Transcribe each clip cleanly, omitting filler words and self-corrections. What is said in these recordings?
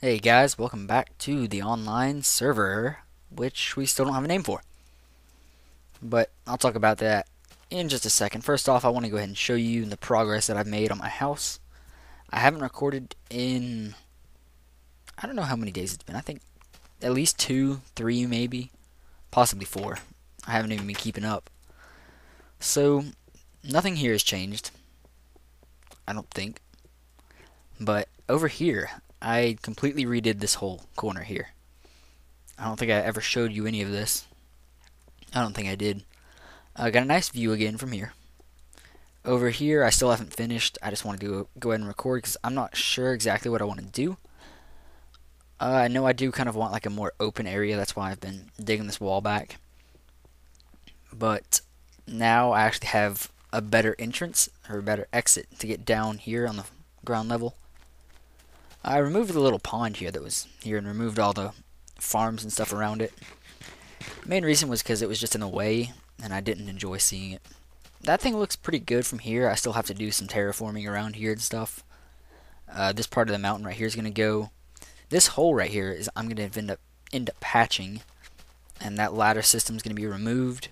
Hey guys, welcome back to the online server, which we still don't have a name for. But I'll talk about that in just a second. First off, I want to go ahead and show you the progress that I've made on my house. I haven't recorded in, I don't know how many days it's been. I think at least 2, 3 maybe, possibly 4. I haven't even been keeping up. So, nothing here has changed, I don't think. But over here, I completely redid this whole corner here. I don't think I ever showed you any of this. I don't think I did. I got a nice view again from here. Over here, I still haven't finished. I just want to go ahead and record because I'm not sure exactly what I want to do. I know I do kind of want like a more open area. That's why I've been digging this wall back. But now I actually have a better entrance or a better exit to get down here on the ground level. I removed the little pond here that was here and removed all the farms and stuff around it. Main reason was because it was just in the way and I didn't enjoy seeing it. That thing looks pretty good from here. I still have to do some terraforming around here and stuff. This part of the mountain right here is going to go. This hole right here is I'm going to end up patching, and that ladder system is going to be removed,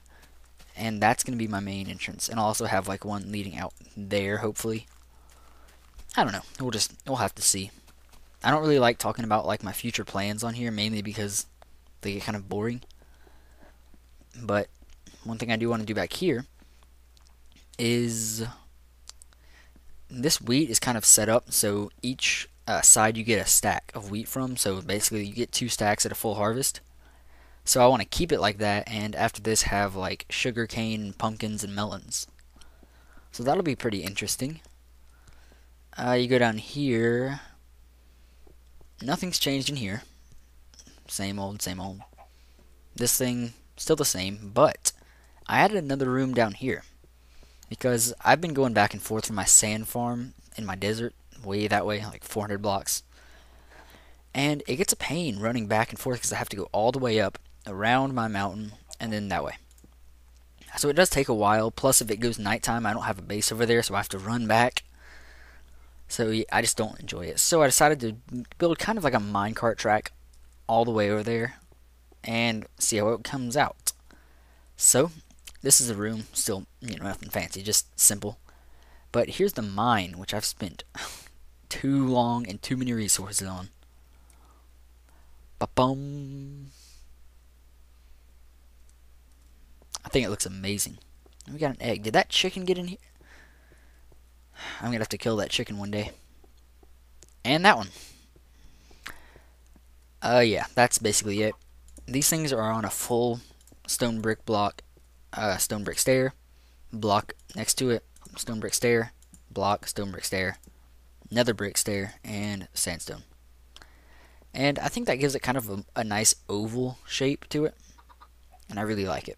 and that's going to be my main entrance. And I'll also have like one leading out there, hopefully. I don't know. We'll have to see. I don't really like talking about like my future plans on here, mainly because they get kind of boring. But one thing I do want to do back here is this wheat is kind of set up so each side you get a stack of wheat from. So basically you get 2 stacks at a full harvest. So I want to keep it like that, and after this have like sugar cane, pumpkins, and melons. So that'll be pretty interesting. You go down here. Nothing's changed in here. Same old, same old. This thing, still the same, but I added another room down here. Because I've been going back and forth from my sand farm in my desert, way that way, like 400 blocks. And it gets a pain running back and forth because I have to go all the way up, around my mountain, and then that way. So it does take a while, plus if it goes nighttime, I don't have a base over there, so I have to run back. So I just don't enjoy it. So I decided to build kind of like a minecart track all the way over there and see how it comes out. So this is a room, still, nothing fancy, just simple. But here's the mine, which I've spent too long and too many resources on. Ba-bum. I think it looks amazing. We got an egg. Did that chicken get in here? I'm going to have to kill that chicken one day. And that one. Yeah, that's basically it. These things are on a full stone brick block, stone brick stair, block next to it, stone brick stair, block, stone brick stair, nether brick stair, and sandstone. And I think that gives it kind of a nice oval shape to it, and I really like it.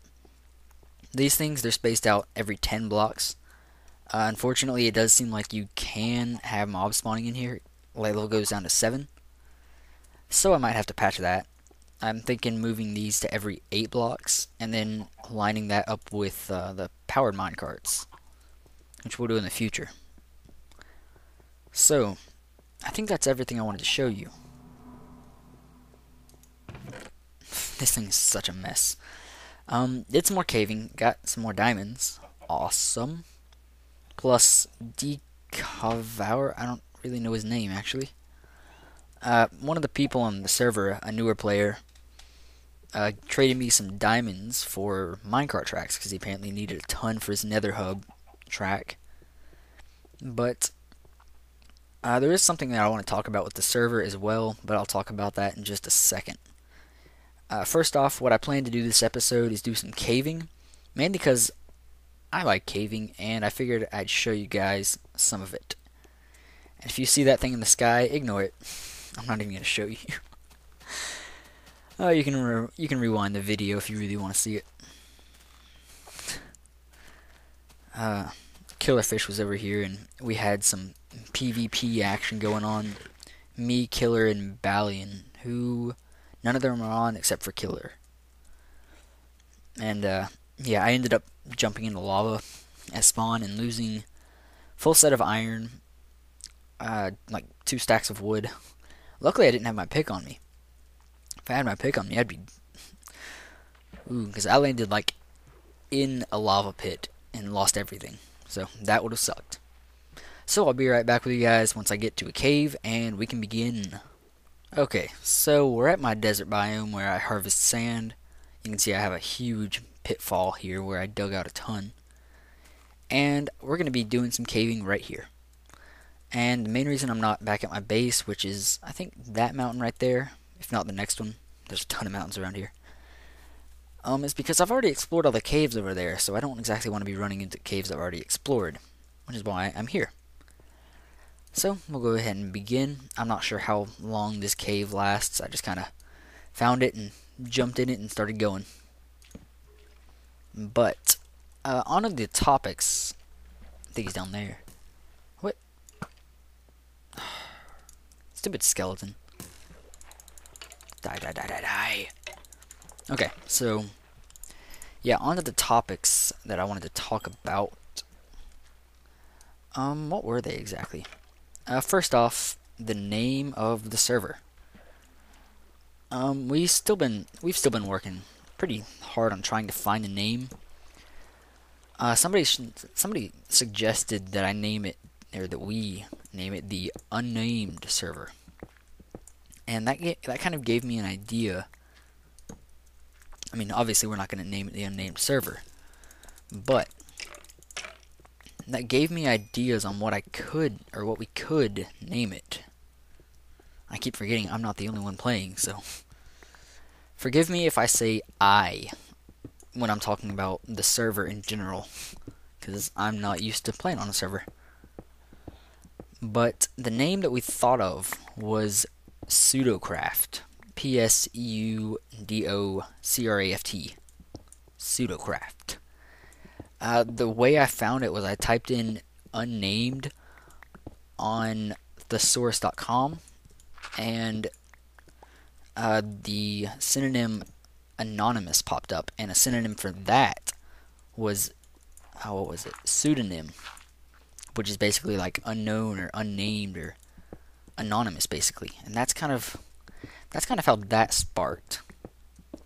These things, they're spaced out every 10 blocks. Unfortunately, it does seem like you can have mobs spawning in here. Level goes down to 7. So I might have to patch that. I'm thinking moving these to every 8 blocks and then lining that up with the powered minecarts, which we'll do in the future. So, I think that's everything I wanted to show you. This thing is such a mess. Did some more caving, got some more diamonds. Awesome. Plus Decovour, I don't really know his name actually. One of the people on the server, a newer player, traded me some diamonds for minecart tracks because he apparently needed a ton for his nether hub track. But there is something that I want to talk about with the server as well, but I'll talk about that in just a second. First off, what I plan to do this episode is do some caving, mainly because I like caving, and I figured I'd show you guys some of it. And if you see that thing in the sky, ignore it. I'm not even going to show you. You can rewind the video if you really want to see it. Killerfish was over here, and we had some PvP action going on. Me, Killer, and Balian, who none of them are on except for Killer. And yeah, I ended up jumping into lava at spawn and losing full set of iron, like 2 stacks of wood, Luckily, I didn't have my pick on me. If I had my pick on me, I'd be... Ooh, because I landed, like, in a lava pit and lost everything. So, that would have sucked. So, I'll be right back with you guys once I get to a cave, and we can begin. Okay, so we're at my desert biome where I harvest sand. You can see I have a huge pitfall here where I dug out a ton. And we're going to be doing some caving right here. And the main reason I'm not back at my base, which is, I think, that mountain right there, if not the next one, there's a ton of mountains around here, is because I've already explored all the caves over there, so I don't exactly want to be running into caves I've already explored, which is why I'm here. So, we'll go ahead and begin. I'm not sure how long this cave lasts. I just kind of found it and jumped in it and started going. But, on to the topics. I think he's down there. What? Stupid skeleton. Die, die, die, die, die. Okay, so, yeah, on to the topics that I wanted to talk about. What were they exactly? First off, the name of the server. We've still been working pretty hard on trying to find a name. Somebody suggested that I name it, or that we name it, the unnamed server, and that kind of gave me an idea. I mean, obviously we're not going to name it the unnamed server, but that gave me ideas on what we could name it. I keep forgetting I'm not the only one playing, so forgive me if I say I when I'm talking about the server in general, because I'm not used to playing on a server. But the name that we thought of was Pseudocraft. Pseudocraft. Pseudocraft. The way I found it was I typed in unnamed on thesaurus.com, and the synonym anonymous popped up, and a synonym for that was, what was it? Pseudonym, which is basically like unknown or unnamed or anonymous, basically. And that's kind of how that sparked.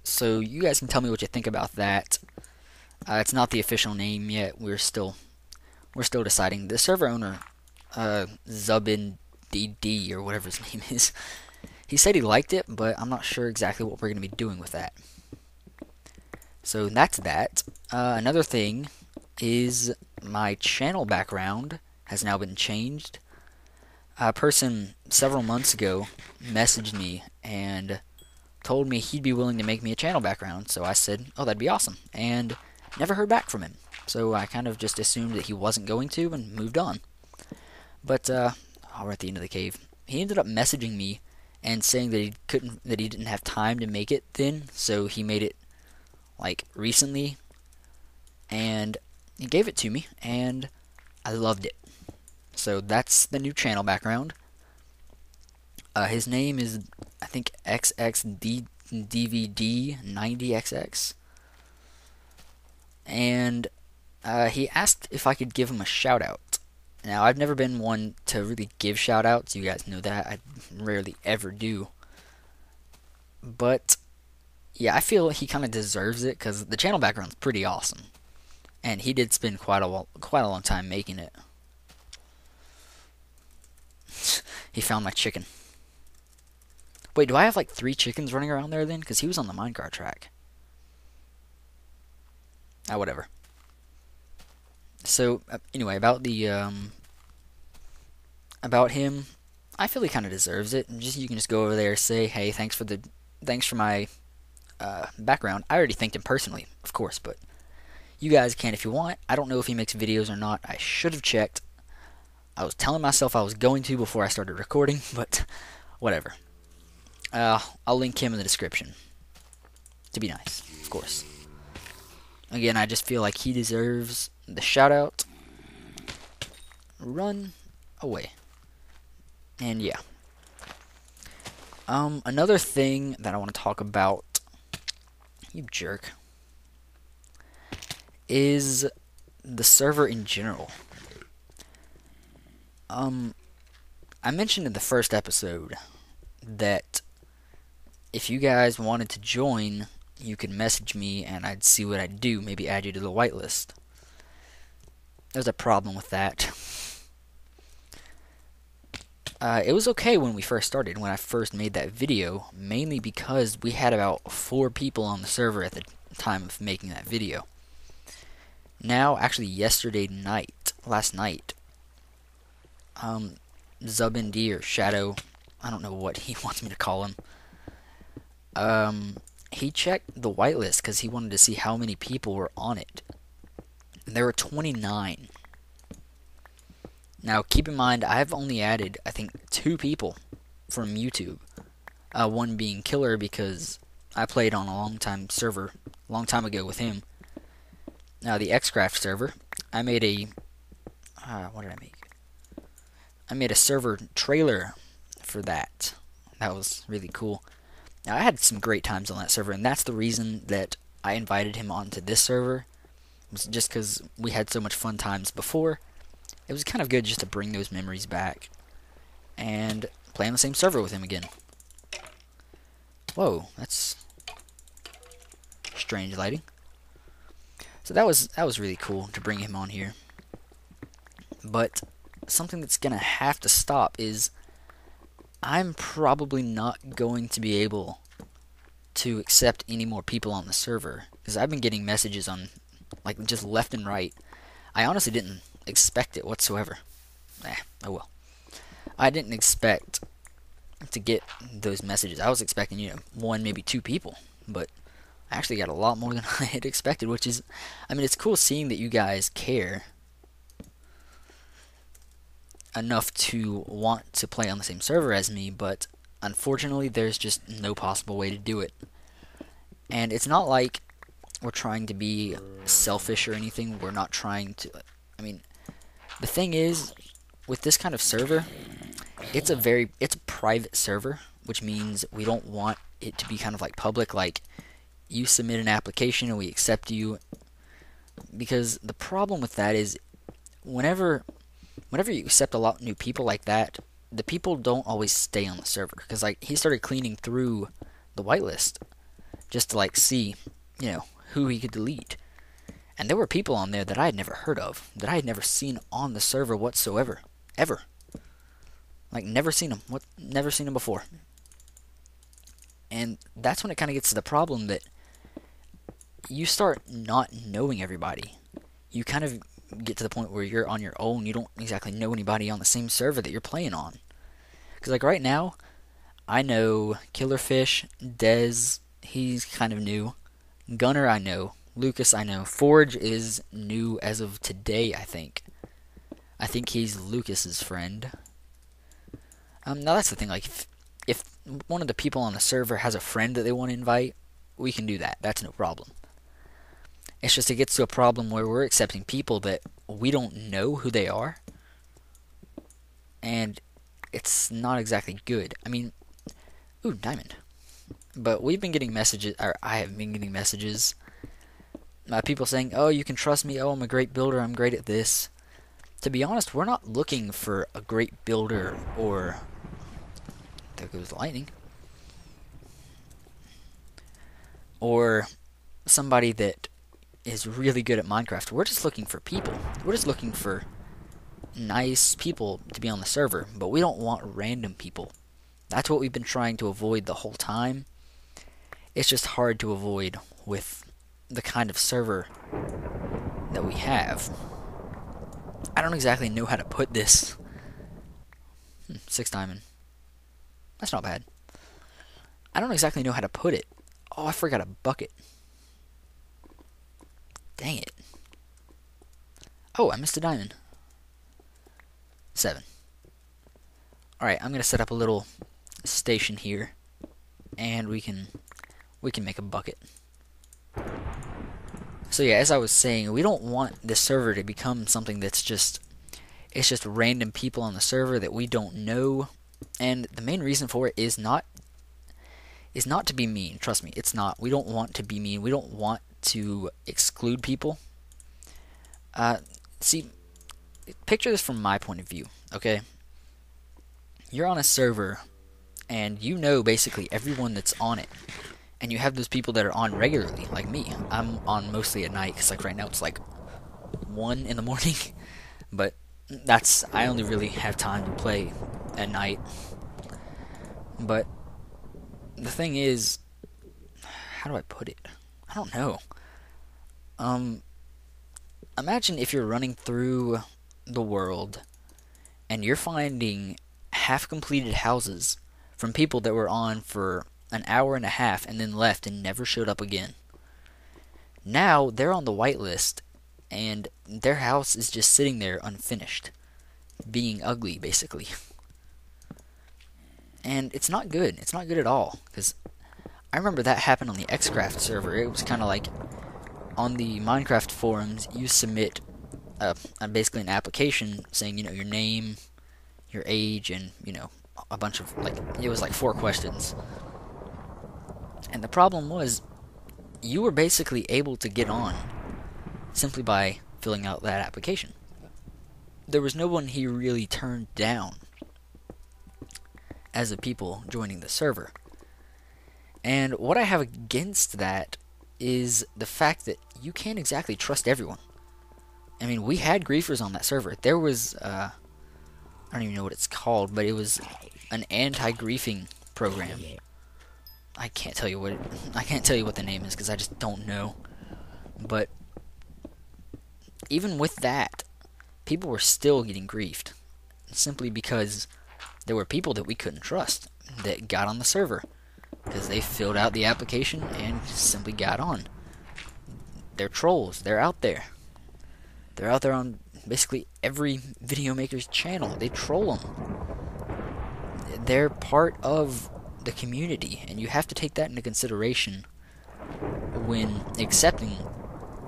So you guys can tell me what you think about that. It's not the official name yet. We're still deciding. The server owner, Zubin DD or whatever his name is, he said he liked it, but I'm not sure exactly what we're going to be doing with that. So that's that. Another thing is my channel background has now been changed. A person several months ago messaged me and told me he'd be willing to make me a channel background, so I said, oh, that'd be awesome, and never heard back from him. So I kind of just assumed that he wasn't going to and moved on. But we're at the end of the cave. He ended up messaging me and saying that he didn't have time to make it then, so he made it like recently, and he gave it to me, and I loved it. So that's the new channel background. His name is, I think, XXDVD90XX. And he asked if I could give him a shout out. Now, I've never been one to really give shout outs. You guys know that. I rarely ever do. But yeah, I feel he kind of deserves it because the channel background's pretty awesome. And he did spend quite a long time making it. He found my chicken. Wait, do I have like 3 chickens running around there then? Because he was on the minecart track. Whatever. So, anyway, about him, I feel he kind of deserves it. And you can just go over there, say, hey, thanks for my background. I already thanked him personally, of course, but you guys can if you want. I don't know if he makes videos or not. I should have checked. I was telling myself I was going to before I started recording, but whatever. I'll link him in the description. To be nice, of course. Again, I just feel like he deserves the shout out. Run away. And yeah. Another thing that I want to talk about, you jerk, is the server in general. I mentioned in the first episode that if you guys wanted to join, you could message me and I'd see what I'd do, maybe add you to the whitelist. There's a problem with that. It was okay when we first started, when I first made that video, mainly because we had about 4 people on the server at the time of making that video. Now, actually last night, ZubND or Shadow, I don't know what he wants me to call him, he checked the whitelist because he wanted to see how many people were on it. There were 29. Now, keep in mind, I've only added, I think, 2 people from YouTube. One being Killer, because I played on a long time ago with him. Now, the Xcraft server, I made a... what did I make? I made a server trailer for that. That was really cool. Now, I had some great times on that server, and that's the reason that I invited him onto this server. It was just because we had so much fun times before. It was kind of good just to bring those memories back and play on the same server with him again. Whoa, that's strange lighting. So that was really cool to bring him on here. But something that's gonna have to stop is I'm probably not going to be able to accept any more people on the server, because I've been getting messages on like just left and right. I honestly didn't expect it whatsoever. Oh well. I didn't expect to get those messages. I was expecting, 1, maybe 2 people, but I actually got a lot more than I had expected, which is, I mean, it's cool seeing that you guys care enough to want to play on the same server as me, but unfortunately there's just no possible way to do it. And it's not like we're trying to be selfish or anything. We're not trying to, I mean, the thing is, with this kind of server, it's a private server, which means we don't want it to be kind of like public, like you submit an application and we accept you, because the problem with that is whenever you accept a lot of new people like that, the people don't always stay on the server, because like he started cleaning through the whitelist just to like see, who he could delete. And there were people on there that I had never heard of, that I had never seen on the server whatsoever. Ever. Like, never seen them. Never seen them before. And that's when it kind of gets to the problem that you start not knowing everybody. You kind of get to the point where you're on your own. You don't exactly know anybody on the same server that you're playing on. Because, like, right now, I know Killerfish, Dez, he's kind of new. Gunner, I know. Lucas, I know. Forge is new as of today, I think. I think he's Lucas's friend. Now that's the thing, like, if one of the people on the server has a friend that they want to invite, we can do that. That's no problem. It's just it gets to a problem where we're accepting people that we don't know who they are, and it's not exactly good. I mean, ooh, diamond. But we've been getting messages, or I have been getting messages, people saying, oh, you can trust me, oh, I'm a great builder, I'm great at this. To be honest, we're not looking for a great builder, or... There goes lightning. Or somebody that is really good at Minecraft. We're just looking for people. We're just looking for nice people to be on the server, but we don't want random people. That's what we've been trying to avoid the whole time. It's just hard to avoid with the kind of server that we have. I don't exactly know how to put this. 6 diamond. That's not bad. I don't exactly know how to put it. Oh, I forgot a bucket. Dang it. Oh, I missed a diamond. 7. Alright, I'm going to set up a little station here, and we can make a bucket. So yeah, as I was saying, we don't want this server to become something that's just random people on the server that we don't know. And the main reason for it is not to be mean. Trust me, it's not. We don't want to be mean. We don't want to exclude people. See, picture this from my point of view, okay? You're on a server, and you know basically everyone that's on it. And you have those people that are on regularly, like me. I'm on mostly at night, because like right now it's like 1 in the morning. But I only really have time to play at night. But the thing is, how do I put it? I don't know. Um, Imagine if you're running through the world and you're finding half completed houses from people that were on for an hour and a half and then left and never showed up again. Now they're on the whitelist and their house is just sitting there unfinished, being ugly basically. And it's not good. It's not good at all, because I remember that happened on the Xcraft server. It was kind of like on the Minecraft forums, you submit basically an application saying, your name, your age, and, a bunch of, it was like 4 questions. And the problem was, you were basically able to get on simply by filling out that application. There was no one he really turned down as the people joining the server. And what I have against that is the fact that you can't exactly trust everyone. I mean, we had griefers on that server. There was, I don't even know what it's called, but it was an anti-griefing program. I can't tell you what the name is because I just don't know. But even with that, people were still getting griefed simply because there were people that we couldn't trust that got on the server because they filled out the application and simply got on. They're trolls. They're out there. They're out there on basically every video maker's channel. They troll them. They're part of the community, and you have to take that into consideration when accepting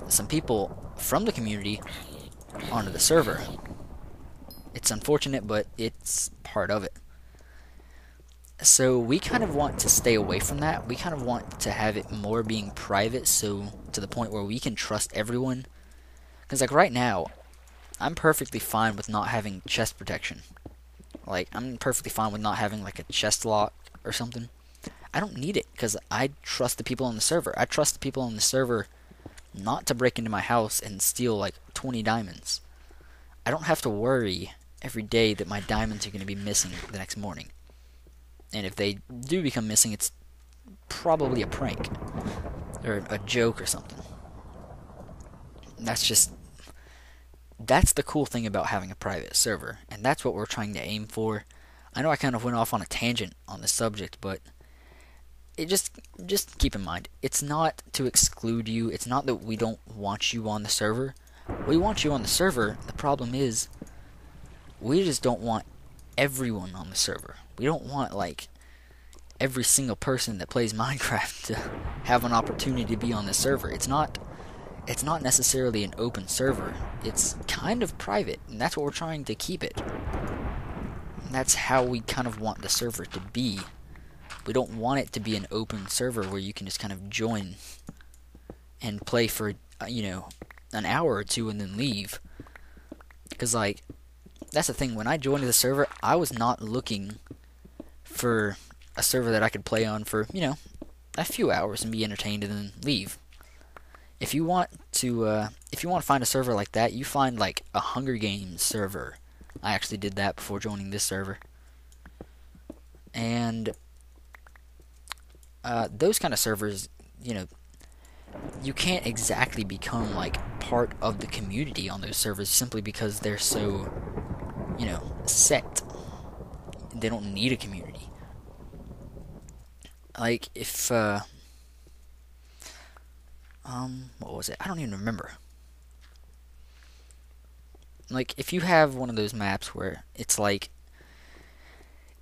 some people from the community onto the server. It's unfortunate, but it's part of it. So we kind of want to stay away from that. We kind of want to have it more being private, so to the point where we can trust everyone. Because like right now, I'm perfectly fine with not having chest protection. Like, I'm perfectly fine with not having like a chest lock or something. I don't need it because I trust the people on the server. I trust the people on the server not to break into my house and steal like 20 diamonds. I don't have to worry every day that my diamonds are going to be missing the next morning. And if they do become missing, it's probably a prank or a joke or something. That's the cool thing about having a private server, and that's what we're trying to aim for. I know I kind of went off on a tangent on the subject, but it just keep in mind, it's not to exclude you. It's not that we don't want you on the server. We want you on the server. The problem is, we just don't want everyone on the server. We don't want like every single person that plays Minecraft to have an opportunity to be on the server. It's not necessarily an open server. It's kind of private, and that's what we're trying to keep it. And that's how we kind of want the server to be. We don't want it to be an open server where you can just kind of join and play for, an hour or two and then leave. Because, like, that's the thing. When I joined the server, I was not looking for a server that I could play on for, a few hours and be entertained and then leave. If you want to find a server like that, you find like a Hunger Games server. I actually did that before joining this server. And those kind of servers, you can't exactly become like part of the community on those servers simply because they're so, set. They don't need a community. Like if what was it? I don't even remember. Like, if you have one of those maps where it's like,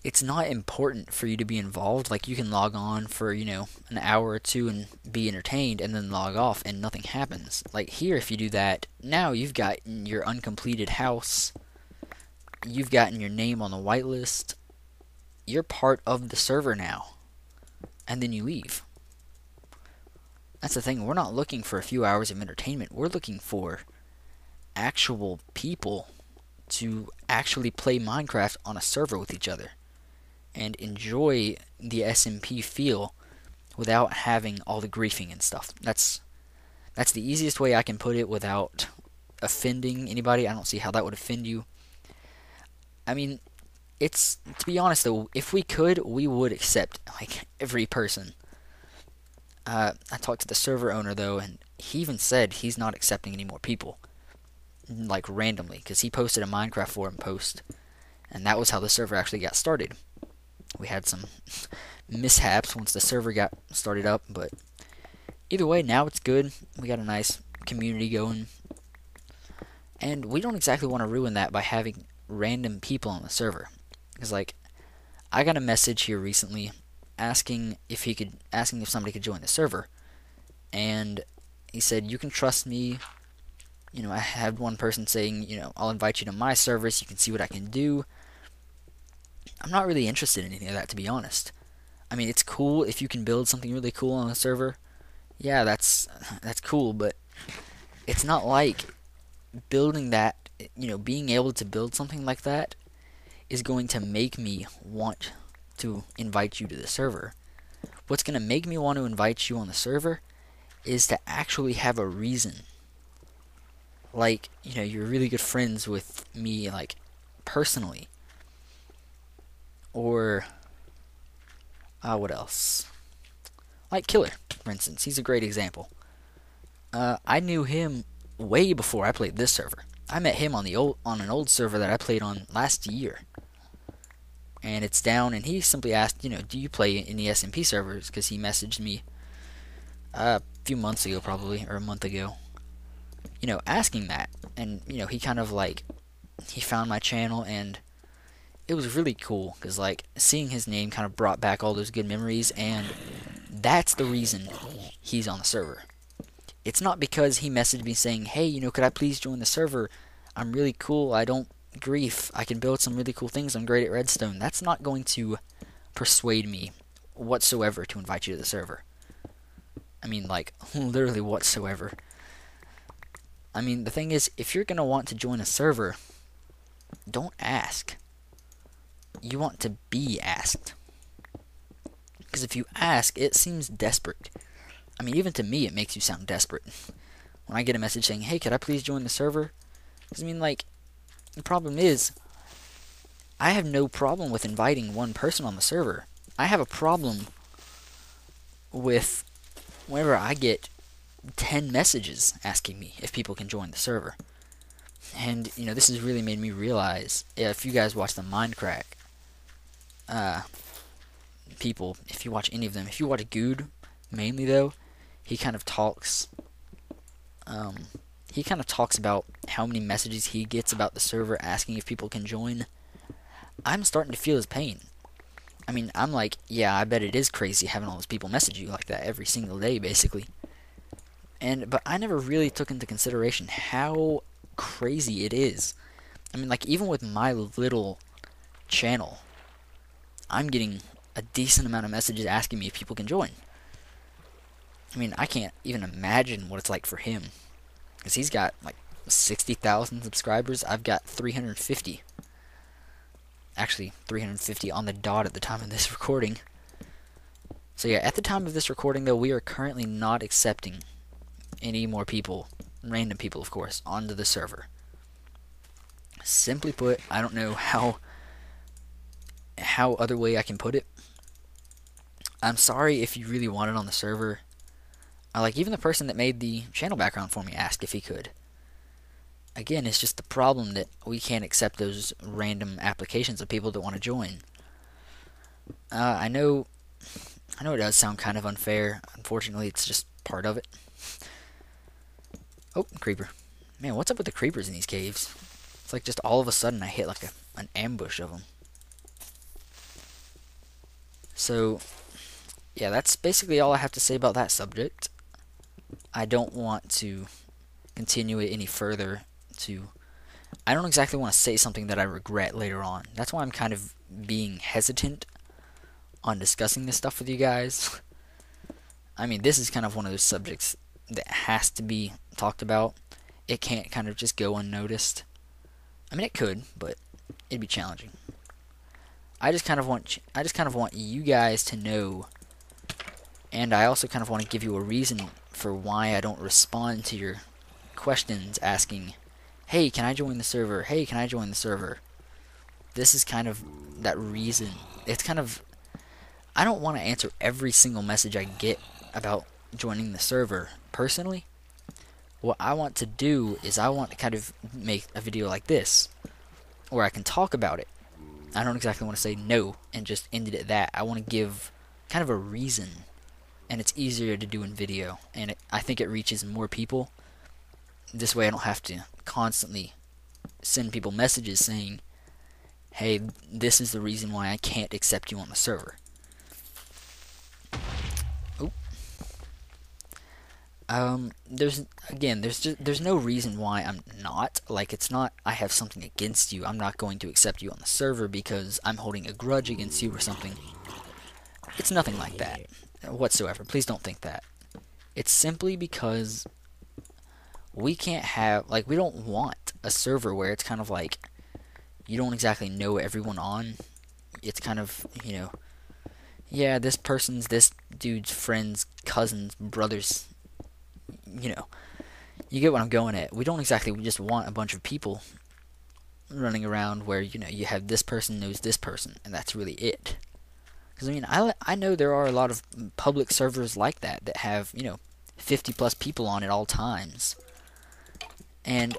it's not important for you to be involved, like you can log on for, an hour or two and be entertained and then log off and nothing happens. Like here, if you do that, now you've got your uncompleted house, you've gotten your name on the whitelist, you're part of the server now, and then you leave. That's the thing, we're not looking for a few hours of entertainment. We're looking for actual people to actually play Minecraft on a server with each other. and enjoy the SMP feel without having all the griefing and stuff. That's the easiest way I can put it without offending anybody. I don't see how that would offend you. I mean, it's, to be honest though, if we could, we would accept like every person. I talked to the server owner though, and he even said he's not accepting any more people, like randomly, because he posted a Minecraft forum post, and that was how the server actually got started. We had some mishaps once the server got started up, but either way, now it's good. We got a nice community going, and we don't exactly want to ruin that by having random people on the server. Because like, I got a message here recently asking if somebody could join the server, and he said, "You can trust me." I had one person saying, "I'll invite you to my server so you can see what I can do." I'm not really interested in anything of that, to be honest. I mean, it's cool if you can build something really cool on a server. Yeah, that's cool, but it's not like building that, being able to build something like that is going to make me want to invite you to the server. What's going to make me want to invite you on the server is to actually have a reason. Like, you're really good friends with me, like, personally. Or, what else? Like Killer, for instance. He's a great example. I knew him way before I played this server. I met him on an old server that I played on last year. And it's down, and he simply asked, "Do you play in the SMP servers?" Because he messaged me a few months ago, probably, or a month ago, asking that. And, he kind of like, he found my channel, and it was really cool, because like, seeing his name kind of brought back all those good memories, and that's the reason he's on the server. It's not because he messaged me saying, "Hey, could I please join the server? I'm really cool, I don't grief, I can build some really cool things, I'm great at redstone." That's not going to persuade me whatsoever to invite you to the server. I mean, like, literally whatsoever. I mean, the thing is, if you're going to want to join a server, don't ask. You want to be asked. Because if you ask, it seems desperate. I mean, even to me, it makes you sound desperate. When I get a message saying, "Hey, could I please join the server?" Because, I mean, like, the problem is, I have no problem with inviting one person on the server. I have a problem with whenever I get 10 messages asking me if people can join the server. And, this has really made me realize, if you guys watch the Minecraft people, if you watch any of them, if you watch Good, mainly though, he kind of talks about how many messages he gets about the server asking if people can join. I'm starting to feel his pain. I mean, I'm like, yeah, I bet it is crazy having all those people message you like that every single day, basically. But I never really took into consideration how crazy it is. I mean, like, even with my little channel, I'm getting a decent amount of messages asking me if people can join. I mean, I can't even imagine what it's like for him. Because he's got, like, 60,000 subscribers. I've got 350. Actually, 350 on the dot at the time of this recording. So yeah, at the time of this recording, though, we are currently not accepting any more people, random people, of course, onto the server. Simply put, I don't know how other way I can put it. I'm sorry if you really want it on the server. Like, even the person that made the channel background for me asked if he could. Again, it's just the problem that we can't accept those random applications of people that want to join. I know it does sound kind of unfair. Unfortunately, it's just part of it. Oh, creeper. Man, what's up with the creepers in these caves? It's like just all of a sudden I hit like an ambush of them. So, yeah, that's basically all I have to say about that subject. I don't want to continue it any further. I don't exactly want to say something that I regret later on. That's why I'm kind of being hesitant on discussing this stuff with you guys. I mean, this is kind of one of those subjects that has to be talked about. It can't kind of just go unnoticed. I mean, it could, but it'd be challenging. I just kind of want you guys to know, and I also kind of want to give you a reason for why I don't respond to your questions asking, "Hey, can I join the server? Hey, can I join the server?" This is kind of that reason. It's kind of, I don't want to answer every single message I get about joining the server personally. What I want to do is I want to kind of make a video like this where I can talk about it. I don't exactly want to say no and just end it at that. I want to give kind of a reason, and it's easier to do in video, and I think it reaches more people. This way I don't have to constantly send people messages saying, "Hey, this is the reason why I can't accept you on the server." Oop. There's no reason why I'm not. Like, it's not I have something against you. I'm not going to accept you on the server because I'm holding a grudge against you or something. It's nothing like that whatsoever. Please don't think that. It's simply because we can't have, like, we don't want a server where it's kind of like you don't exactly know everyone on. It's kind of, yeah, this person's this dude's friend's cousin's brother's, you get what I'm going at. We don't exactly just want a bunch of people running around where, you have this person knows this person, and that's really it. Because, I know there are a lot of public servers like that have, 50 plus people on at all times. And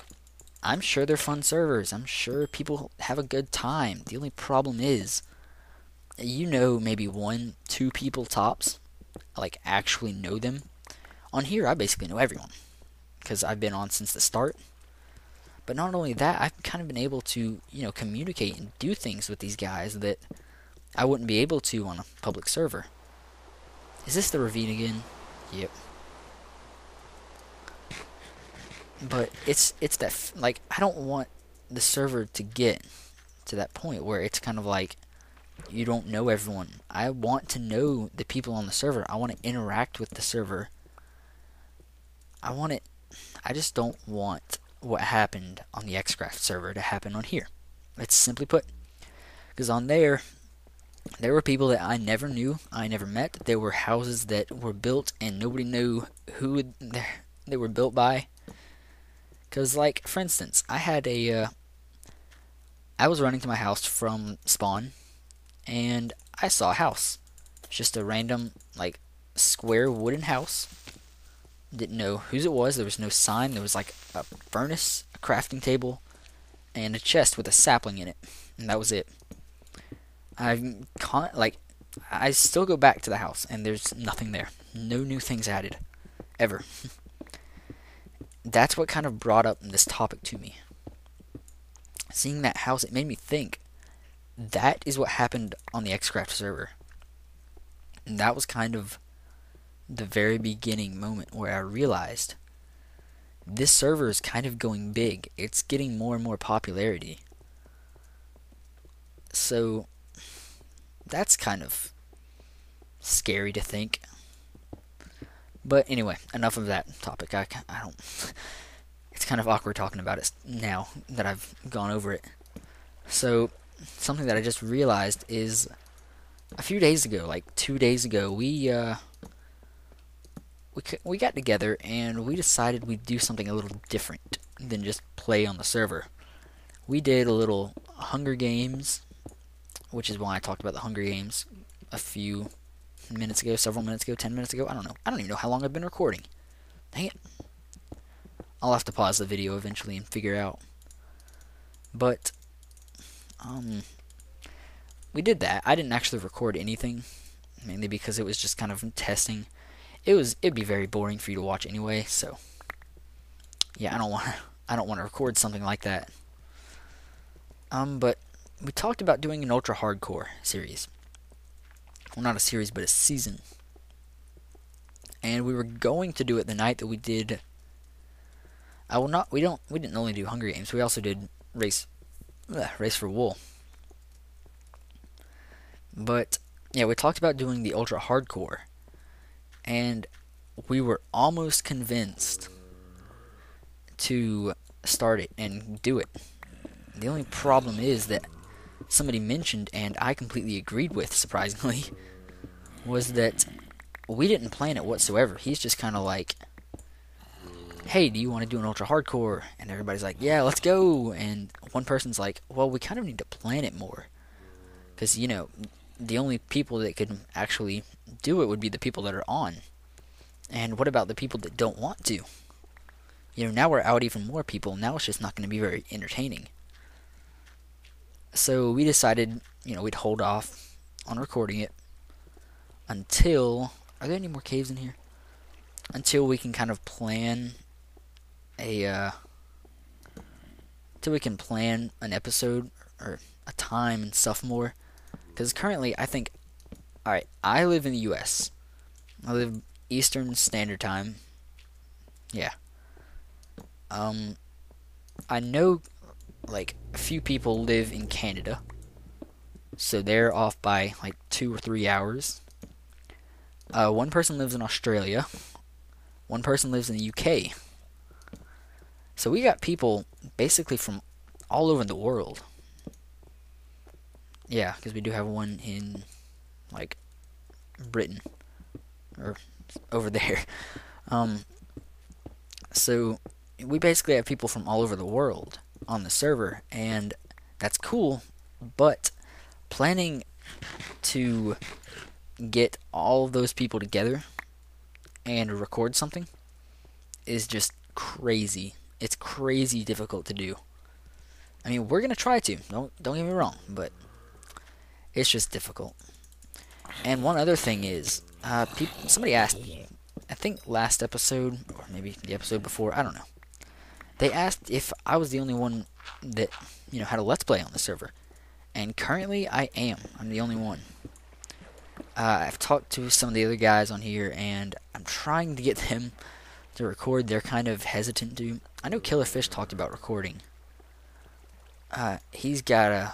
I'm sure they're fun servers. I'm sure people have a good time. The only problem is, maybe 1-2 people tops, like, actually know them. On here, I basically know everyone, because I've been on since the start. But not only that, I've kind of been able to, communicate and do things with these guys that I wouldn't be able to on a public server. Is this the ravine again? Yep. But it's that, like, I don't want the server to get to that point where it's kind of like you don't know everyone. I want to know the people on the server. I want to interact with the server. I just don't want what happened on the Xcraft server to happen on here. It's simply put. Because on there were people that I never knew, I never met. There were houses that were built and nobody knew who they were built by. Because, like, for instance, I was running to my house from spawn, and I saw a house. Just a random, like, square wooden house. Didn't know whose it was. There was no sign. There was, like, a furnace, a crafting table, and a chest with a sapling in it. And that was it. I still go back to the house, and there's nothing there. No new things added. Ever. That's what kind of brought up this topic to me. Seeing that house, it made me think, that is what happened on the Xcraft server. And that was kind of the very beginning moment where I realized this server is kind of going big. It's getting more and more popularity. So that's kind of scary to think. But anyway, enough of that topic. I don't. It's kind of awkward talking about it now that I've gone over it. So, something that I just realized is a few days ago, like 2 days ago, we got together and we decided we'd do something a little different than just play on the server. We did a little Hunger Games, which is why I talked about the Hunger Games a few minutes ago, several minutes ago, 10 minutes ago. I don't know. I don't even know how long I've been recording. Dang it. I'll have to pause the video eventually and figure out. But we did that. I didn't actually record anything, mainly because it was just kind of testing. It'd be very boring for you to watch anyway, so yeah, I don't want to record something like that. But we talked about doing an ultra hardcore series. Well, not a series, but a season. And we were going to do it the night that we did. We didn't only do Hunger Games. We also did Race for Wool. But yeah, we talked about doing the ultra hardcore, and we were almost convinced to start it and do it. The only problem is that somebody mentioned, and I completely agreed with, surprisingly, was that we didn't plan it whatsoever. He's just kind of like, hey, do you want to do an ultra hardcore? And everybody's like, yeah, let's go. And one person's like, well, we kind of need to plan it more. Because, the only people that could actually do it would be the people that are on. And what about the people that don't want to? Now we're out even more people. Now it's just not going to be very entertaining. So we decided, we'd hold off on recording it until... Are there any more caves in here? Until we can kind of plan till we can plan an episode or a time and stuff more. Because currently, I think... Alright, I live in the US. I live Eastern Standard Time. Yeah. I know, like, a few people live in Canada. So they're off by, like, 2 or 3 hours. One person lives in Australia. One person lives in the UK. So we got people basically from all over the world. Yeah, because we do have one in, like, Britain. Or over there. So we basically have people from all over the world on the server, and that's cool, but planning to get all of those people together and record something is just crazy. It's crazy difficult to do. I mean, we're gonna try to. Don't get me wrong, but it's just difficult. And one other thing is, somebody asked me, I think last episode, or maybe the episode before, I don't know. They asked if I was the only one that, had a Let's Play on the server. And currently, I am. I'm the only one. I've talked to some of the other guys on here, and I'm trying to get them to record. They're kind of hesitant to. I know Killerfish talked about recording. He's gotta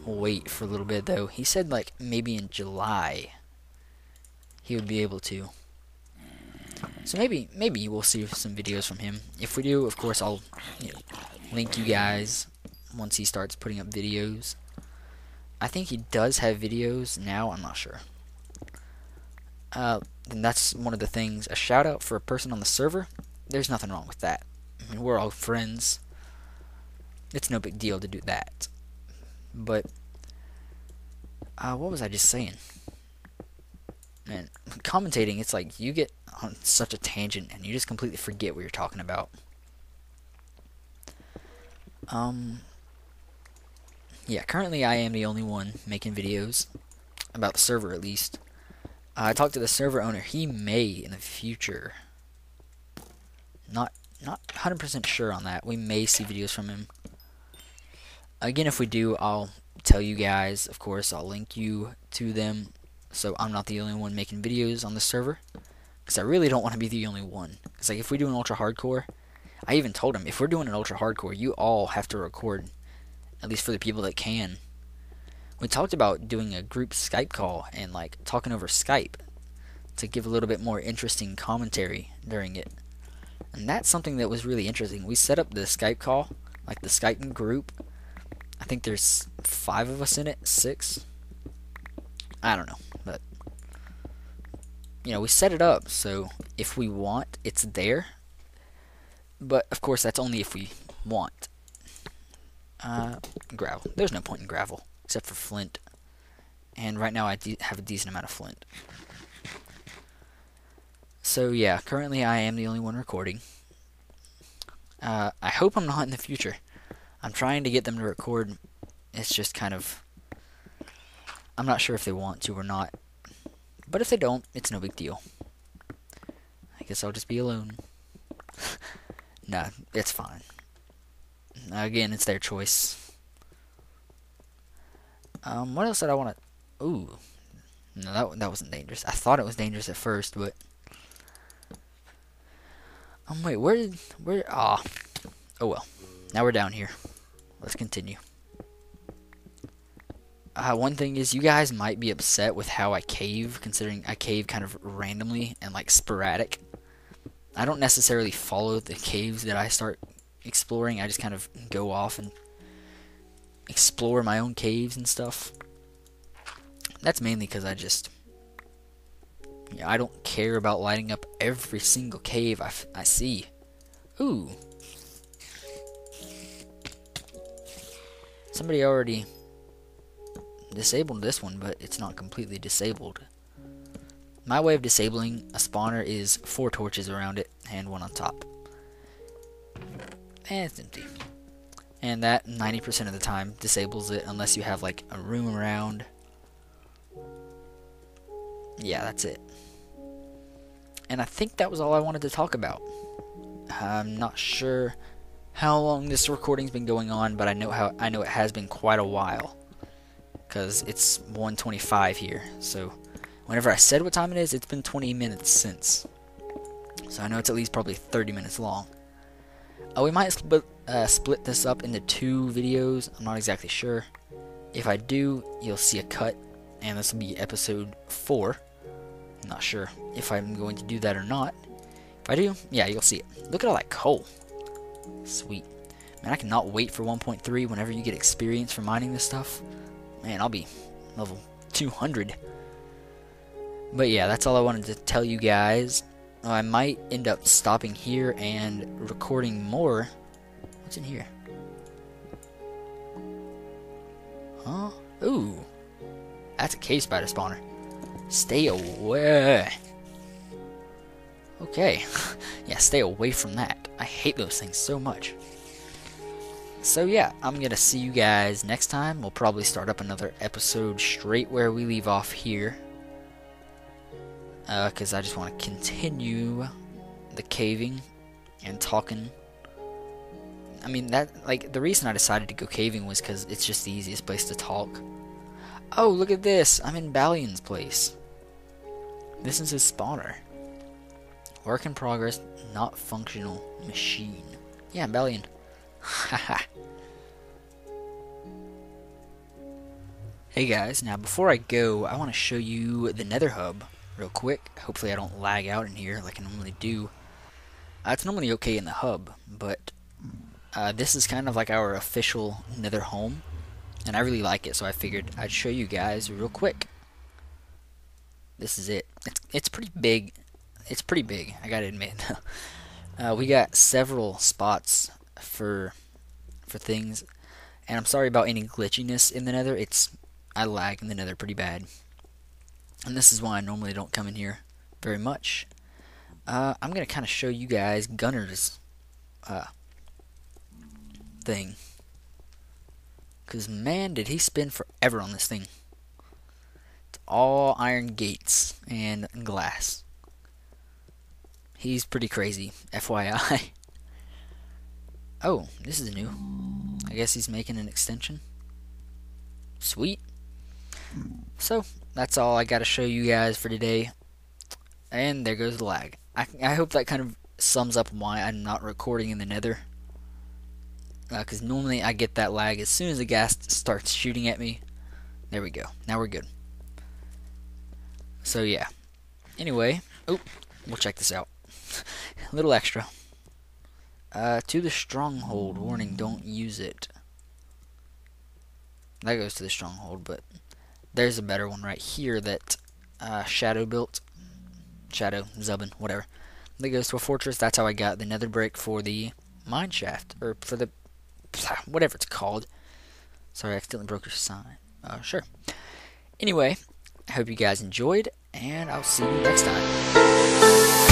wait for a little bit, though. He said, like, maybe in July he would be able to. So maybe we'll see some videos from him. If we do, of course, I'll link you guys once he starts putting up videos. I think he does have videos now. I'm not sure. And that's one of the things. A shout out for a person on the server. There's nothing wrong with that. I mean, we're all friends. It's no big deal to do that. But what was I just saying? Man, commentating, it's like you get on such a tangent and you just completely forget what you're talking about. Yeah, currently I am the only one making videos about the server, at least. I talked to the server owner. He may in the future. Not 100% sure on that. We may see videos from him. Again, if we do, I'll tell you guys. Of course, I'll link you to them, so I'm not the only one making videos on the server. Because I really don't want to be the only one. Because like, if we do an ultra hardcore, I even told him, if we're doing an ultra hardcore, you all have to record. At least for the people that can. We talked about doing a group Skype call and like talking over Skype to give a little bit more interesting commentary during it. And that's something that was really interesting. We set up the Skype call, like the Skype group. I think there's 5 of us in it, 6. I don't know, but we set it up so if we want, it's there. But of course, that's only if we want. Gravel. There's no point in gravel except for flint. And right now I have a decent amount of flint. So yeah, currently I am the only one recording. I hope I'm not in the future. I'm trying to get them to record. It's just kind of... I'm not sure if they want to or not. But if they don't, it's no big deal. I guess I'll just be alone. Nah, it's fine. Again, it's their choice. What else did I want to... Ooh. No, that wasn't dangerous. I thought it was dangerous at first, but... wait, where... Ah. Oh well. Now we're down here. Let's continue. One thing is, you guys might be upset with how I cave, considering I cave kind of randomly and, like, sporadic. I don't necessarily follow the caves that I start exploring. I just kind of go off and explore my own caves and stuff. That's mainly because I don't care about lighting up every single cave I see. Ooh. Somebody already disabled this one, but it's not completely disabled. My way of disabling a spawner is 4 torches around it and 1 on top. And it's empty. And that 90% of the time disables it unless you have like a room around. Yeah, that's it. And I think that was all I wanted to talk about. I'm not sure how long this recording's been going on, but I know it has been quite a while. Cause it's 1:25 here. So whenever I said what time it is, it's been 20 minutes since. So I know it's at least probably 30 minutes long. We might split this up into 2 videos. I'm not exactly sure. If I do, you'll see a cut, and this will be episode 4. I'm not sure if I'm going to do that or not. If I do, yeah, you'll see it. Look at all that coal. Sweet. Man, I cannot wait for 1.3 whenever you get experience for mining this stuff. Man, I'll be level 200. But yeah, that's all I wanted to tell you guys. I might end up stopping here and recording more. What's in here? Huh? Ooh. That's a cave spider spawner. Stay away. Okay. Yeah, stay away from that. I hate those things so much. So yeah, I'm going to see you guys next time. We'll probably start up another episode straight where we leave off here. Because I just want to continue the caving and talking. I mean, the reason I decided to go caving was because it's just the easiest place to talk. Oh, look at this. I'm in Ballion's place. This is his spawner. Work in progress, not functional machine. Yeah, Ballion. Haha. Hey guys, now before I go, I want to show you the Nether hub real quick. Hopefully I don't lag out in here like I normally do. It's normally okay in the hub, but this is kind of like our official Nether home, and I really like it, so I figured I'd show you guys real quick. This is it. It's pretty big. It's pretty big, I gotta admit. We got several spots for things, and I'm sorry about any glitchiness in the Nether. I lag in the Nether pretty bad, and this is why I normally don't come in here very much. I'm gonna kind of show you guys Gunner's thing, because man, did he spend forever on this thing. It's all iron gates and glass. He's pretty crazy, FYI. Oh, this is new. I guess he's making an extension. Sweet. So, that's all I gotta show you guys for today. And there goes the lag. I hope that kind of sums up why I'm not recording in the Nether. Because normally I get that lag as soon as the ghast starts shooting at me. There we go. Now we're good. So yeah. Anyway, we'll check this out. A little extra. To the stronghold. Warning, don't use it. That goes to the stronghold, but there's a better one right here that Shadow built. Shadow, Zubin, whatever. That goes to a fortress. That's how I got the nether brick for the mine shaft. Or for the... whatever it's called. Sorry, I accidentally broke your sign. Sure. Anyway, I hope you guys enjoyed, and I'll see you next time.